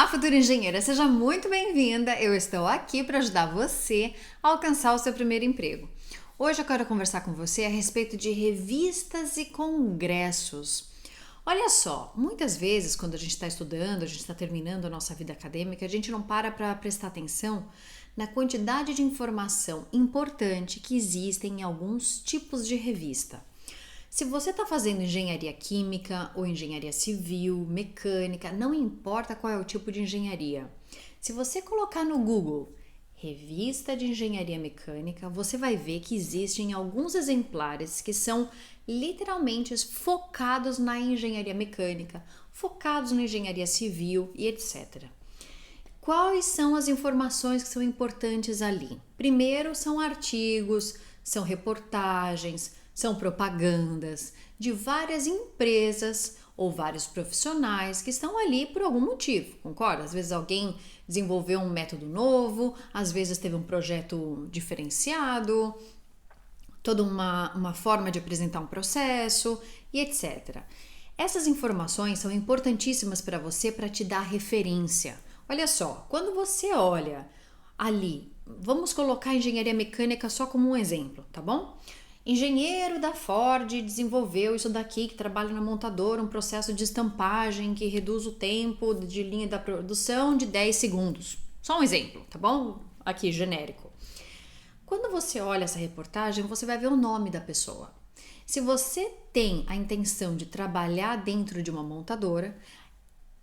Olá, futura engenheira, seja muito bem-vinda. Eu estou aqui para ajudar você a alcançar o seu primeiro emprego. Hoje eu quero conversar com você a respeito de revistas e congressos. Olha só, muitas vezes quando a gente está estudando, a gente está terminando a nossa vida acadêmica, a gente não para prestar atenção na quantidade de informação importante que existem em alguns tipos de revista. Se você está fazendo engenharia química ou engenharia civil, mecânica, não importa qual é o tipo de engenharia. Se você colocar no Google Revista de Engenharia Mecânica, você vai ver que existem alguns exemplares que são literalmente focados na engenharia mecânica, focados na engenharia civil e etc. Quais são as informações que são importantes ali? Primeiro, são artigos, são reportagens, são propagandas de várias empresas ou vários profissionais que estão ali por algum motivo, concorda? Às vezes alguém desenvolveu um método novo, às vezes teve um projeto diferenciado, toda uma forma de apresentar um processo e etc. Essas informações são importantíssimas para você para te dar referência. Olha só, quando você olha ali, vamos colocar a engenharia mecânica só como um exemplo, tá bom? Engenheiro da Ford desenvolveu isso daqui, que trabalha na montadora, um processo de estampagem que reduz o tempo de linha da produção de 10 segundos. Só um exemplo, tá bom? Aqui, genérico. Quando você olha essa reportagem, você vai ver o nome da pessoa. Se você tem a intenção de trabalhar dentro de uma montadora,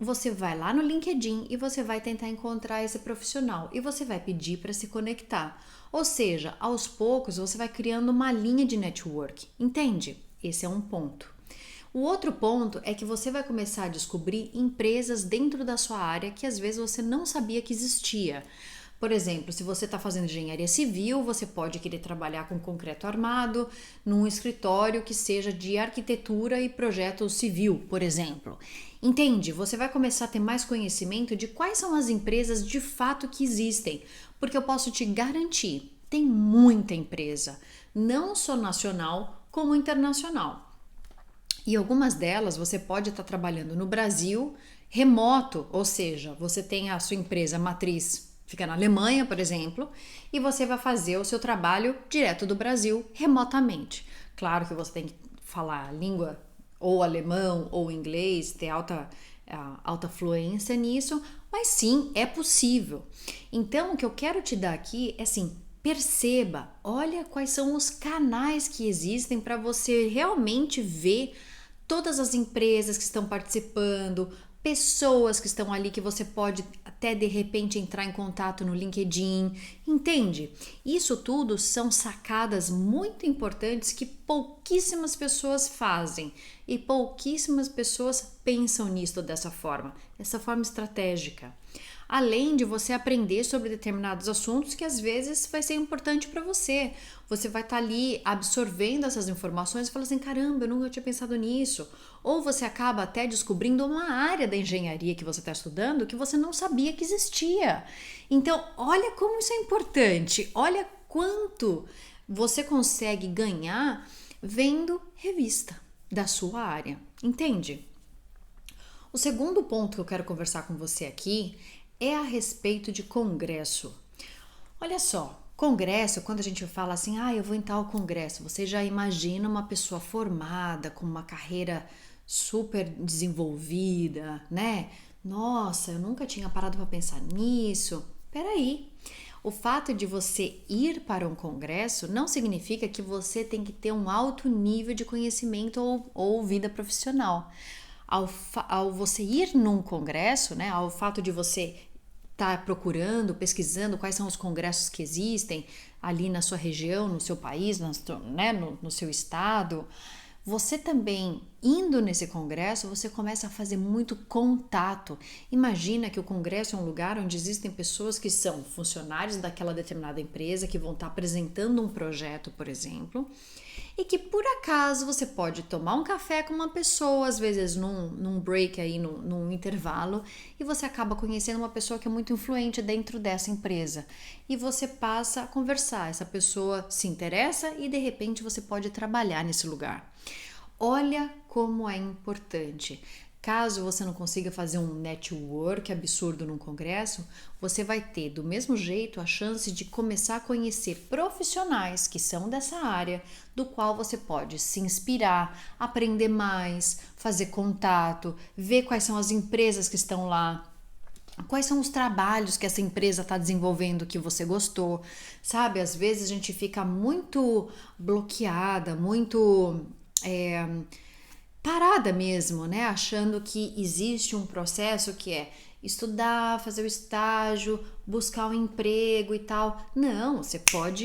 você vai lá no LinkedIn e você vai tentar encontrar esse profissional e você vai pedir para se conectar. Ou seja, aos poucos você vai criando uma linha de network, entende? Esse é um ponto. O outro ponto é que você vai começar a descobrir empresas dentro da sua área que às vezes você não sabia que existia. Por exemplo, se você está fazendo engenharia civil, você pode querer trabalhar com concreto armado num escritório que seja de arquitetura e projeto civil, por exemplo. Entende? Você vai começar a ter mais conhecimento de quais são as empresas de fato que existem, porque eu posso te garantir, tem muita empresa, não só nacional como internacional. E algumas delas você pode estar trabalhando no Brasil remoto, ou seja, você tem a sua empresa matriz fica na Alemanha, por exemplo, e você vai fazer o seu trabalho direto do Brasil, remotamente. Claro que você tem que falar a língua ou alemão ou inglês, ter alta fluência nisso, mas sim, é possível. Então, o que eu quero te dar aqui é assim, perceba, olha quais são os canais que existem para você realmente ver todas as empresas que estão participando, pessoas que estão ali que você pode até de repente entrar em contato no LinkedIn, entende? Isso tudo são sacadas muito importantes que pouquíssimas pessoas fazem e pouquíssimas pessoas pensam nisso dessa forma estratégica. Além de você aprender sobre determinados assuntos que às vezes vai ser importante para você. Você vai estar ali absorvendo essas informações e fala assim, caramba, eu nunca tinha pensado nisso. Ou você acaba até descobrindo uma área da engenharia que você está estudando que você não sabia que existia. Então, olha como isso é importante. Olha quanto você consegue ganhar vendo revista da sua área. Entende? O segundo ponto que eu quero conversar com você aqui é a respeito de congresso. Olha só, congresso, quando a gente fala assim, eu vou em tal congresso, você já imagina uma pessoa formada, com uma carreira super desenvolvida, né? Nossa, eu nunca tinha parado para pensar nisso. Peraí, o fato de você ir para um congresso não significa que você tem que ter um alto nível de conhecimento ou vida profissional. Ao você ir num congresso, né, ao fato de você estar procurando, pesquisando quais são os congressos que existem ali na sua região, no seu país, no seu estado, você também, indo nesse congresso, você começa a fazer muito contato. Imagina que o congresso é um lugar onde existem pessoas que são funcionários daquela determinada empresa, que vão estar apresentando um projeto, por exemplo, e que por acaso você pode tomar um café com uma pessoa, às vezes num break aí, num intervalo, e você acaba conhecendo uma pessoa que é muito influente dentro dessa empresa. E você passa a conversar, essa pessoa se interessa e de repente você pode trabalhar nesse lugar. Olha como é importante. Caso você não consiga fazer um network absurdo num congresso, você vai ter do mesmo jeito a chance de começar a conhecer profissionais que são dessa área, do qual você pode se inspirar, aprender mais, fazer contato, ver quais são as empresas que estão lá. Quais são os trabalhos que essa empresa está desenvolvendo que você gostou, sabe? Às vezes a gente fica muito bloqueada, muito parada mesmo, né? Achando que existe um processo que é estudar, fazer o estágio, buscar um emprego e tal. Não, você pode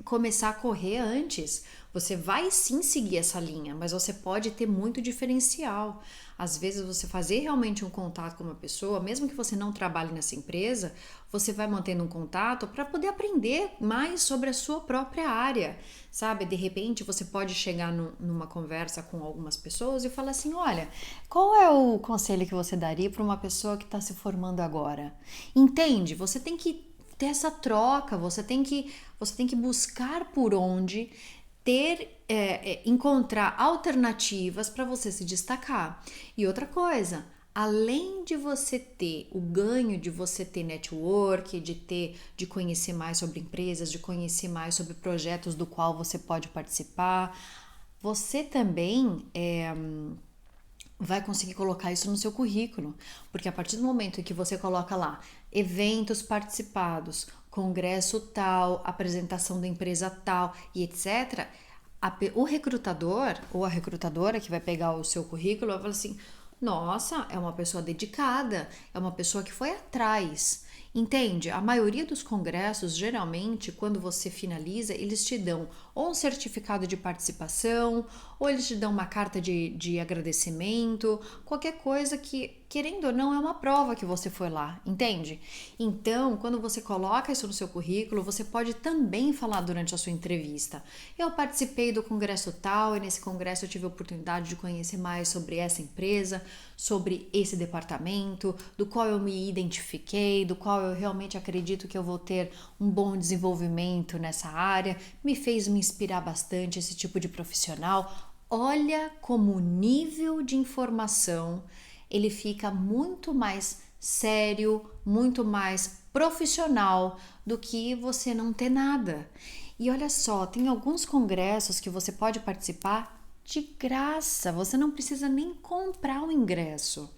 começar a correr antes. Você vai sim seguir essa linha, mas você pode ter muito diferencial. Às vezes você fazer realmente um contato com uma pessoa, mesmo que você não trabalhe nessa empresa, você vai mantendo um contato para poder aprender mais sobre a sua própria área, sabe? De repente você pode chegar numa conversa com algumas pessoas e falar assim, olha, qual é o conselho que você daria para uma pessoa que está se formando agora? Entende? Você tem que ter essa troca, você tem que buscar por onde encontrar alternativas para você se destacar. E outra coisa, além de você ter o ganho de você ter network, de conhecer mais sobre empresas, de conhecer mais sobre projetos do qual você pode participar, você também vai conseguir colocar isso no seu currículo, porque a partir do momento em que você coloca lá eventos participados, congresso tal, apresentação da empresa tal e etc., o recrutador ou a recrutadora que vai pegar o seu currículo vai falar assim, nossa, é uma pessoa dedicada, é uma pessoa que foi atrás. Entende? A maioria dos congressos, geralmente, quando você finaliza, eles te dão ou um certificado de participação, ou eles te dão uma carta de agradecimento, qualquer coisa que, querendo ou não, é uma prova que você foi lá, entende? Então, quando você coloca isso no seu currículo, você pode também falar durante a sua entrevista. Eu participei do congresso tal, e nesse congresso eu tive a oportunidade de conhecer mais sobre essa empresa, sobre esse departamento, do qual eu me identifiquei, do qual eu realmente acredito que eu vou ter um bom desenvolvimento nessa área, me fez me inspirar bastante esse tipo de profissional. Olha como o nível de informação ele fica muito mais sério, muito mais profissional do que você não ter nada. E olha só, tem alguns congressos que você pode participar de graça, você não precisa nem comprar o ingresso.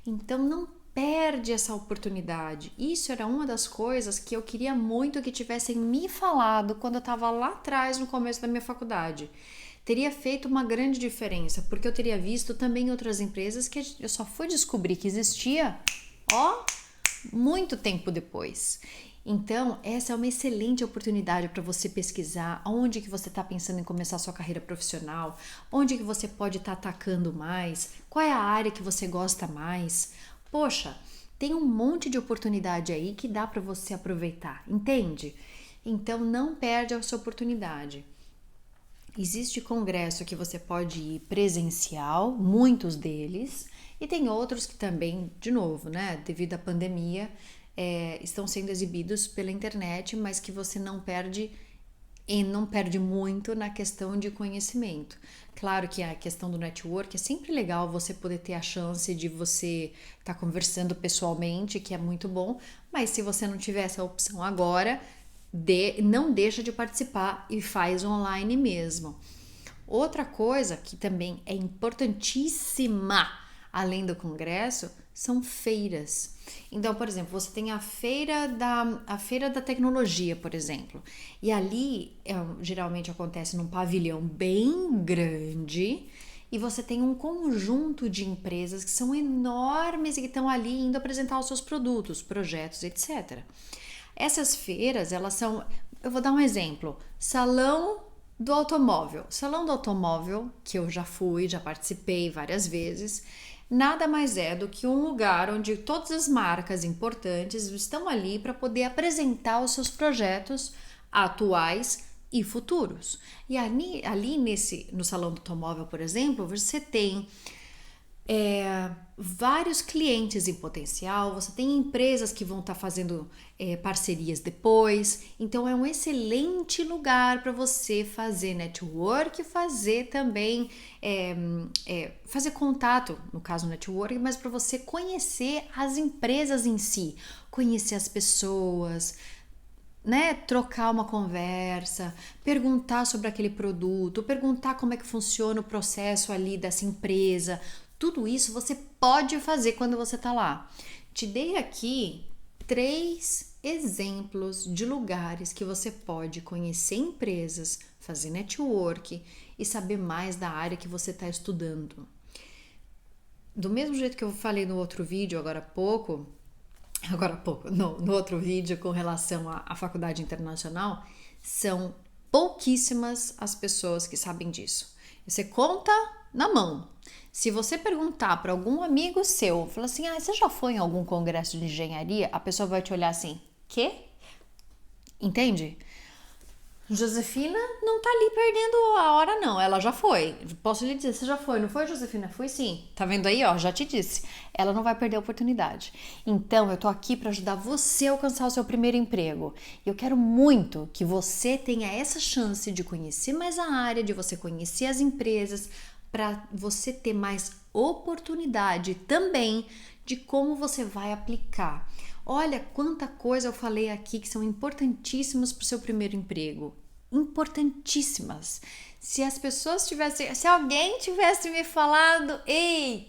Então não perde essa oportunidade. Isso era uma das coisas que eu queria muito que tivessem me falado quando eu estava lá atrás no começo da minha faculdade. Teria feito uma grande diferença, porque eu teria visto também outras empresas que eu só fui descobrir que existia, muito tempo depois. Então, essa é uma excelente oportunidade para você pesquisar onde que você está pensando em começar a sua carreira profissional, onde que você pode estar atacando mais, qual é a área que você gosta mais. Poxa, tem um monte de oportunidade aí que dá para você aproveitar, entende? Então, não perde essa oportunidade. Existe congresso que você pode ir presencial, muitos deles, e tem outros que também, de novo, né, devido à pandemia, estão sendo exibidos pela internet, mas que você não perde e não perde muito na questão de conhecimento. Claro que a questão do network é sempre legal você poder ter a chance de você estar conversando pessoalmente, que é muito bom, mas se você não tiver essa opção agora, não deixa de participar e faz online mesmo. Outra coisa que também é importantíssima, além do congresso, são feiras. Então, por exemplo, você tem a feira da tecnologia, por exemplo, e ali geralmente acontece num pavilhão bem grande e você tem um conjunto de empresas que são enormes e que estão ali indo apresentar os seus produtos, projetos, etc. Essas feiras, elas são, eu vou dar um exemplo, Salão do Automóvel. Salão do Automóvel, que eu já fui, já participei várias vezes, nada mais é do que um lugar onde todas as marcas importantes estão ali para poder apresentar os seus projetos atuais e futuros. E ali no Salão do Automóvel, por exemplo, você tem vários clientes em potencial, você tem empresas que vão estar fazendo parcerias depois, então é um excelente lugar para você fazer network, fazer também fazer contato, no caso network, mas para você conhecer as empresas em si, conhecer as pessoas, né, trocar uma conversa, perguntar sobre aquele produto, perguntar como é que funciona o processo ali dessa empresa. Tudo isso você pode fazer quando você está lá. Te dei aqui 3 exemplos de lugares que você pode conhecer empresas, fazer network e saber mais da área que você está estudando. Do mesmo jeito que eu falei no outro vídeo agora há pouco, no outro vídeo com relação à faculdade internacional, são pouquíssimas as pessoas que sabem disso. Você conta na mão. Se você perguntar para algum amigo seu, falar assim, você já foi em algum congresso de engenharia? A pessoa vai te olhar assim, quê? Entende? Josefina não tá ali perdendo a hora, não. Ela já foi. Posso lhe dizer, você já foi, não foi, Josefina? Fui sim. Tá vendo aí, ó? Já te disse. Ela não vai perder a oportunidade. Então, eu tô aqui para ajudar você a alcançar o seu primeiro emprego. E eu quero muito que você tenha essa chance de conhecer mais a área, de você conhecer as empresas, para você ter mais oportunidade também de como você vai aplicar. Olha quanta coisa eu falei aqui que são importantíssimas para o seu primeiro emprego. Importantíssimas. Se alguém tivesse me falado, ei,